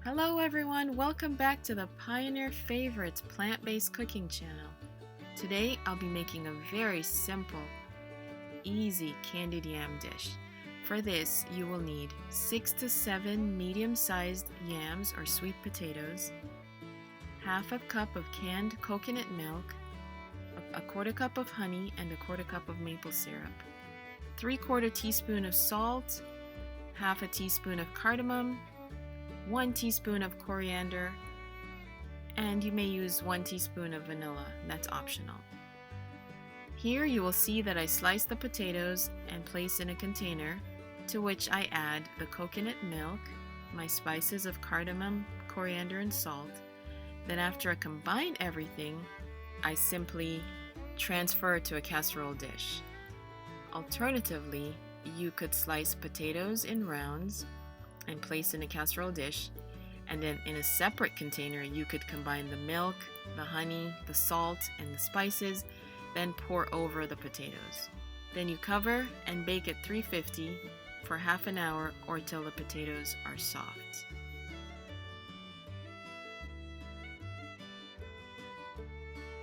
Hello everyone, welcome back to the Pioneer Favorites plant-based cooking channel. Today I'll be making a very simple, easy candied yam dish. For this you will need 6 to 7 medium-sized yams or sweet potatoes, half a cup of canned coconut milk, a quarter cup of honey and a quarter cup of maple syrup, 3/4 teaspoon of salt, half a teaspoon of cardamom, 1 teaspoon of coriander, and you may use 1 teaspoon of vanilla, that's optional. Here you will see that I slice the potatoes and place in a container to which I add the coconut milk, my spices of cardamom, coriander, and salt. Then after I combine everything, I simply transfer it to a casserole dish. Alternatively, you could slice potatoes in rounds and place in a casserole dish, and then in a separate container you could combine the milk, the honey, the salt, and the spices, then pour over the potatoes. Then you cover and bake at 350 for half an hour or till the potatoes are soft.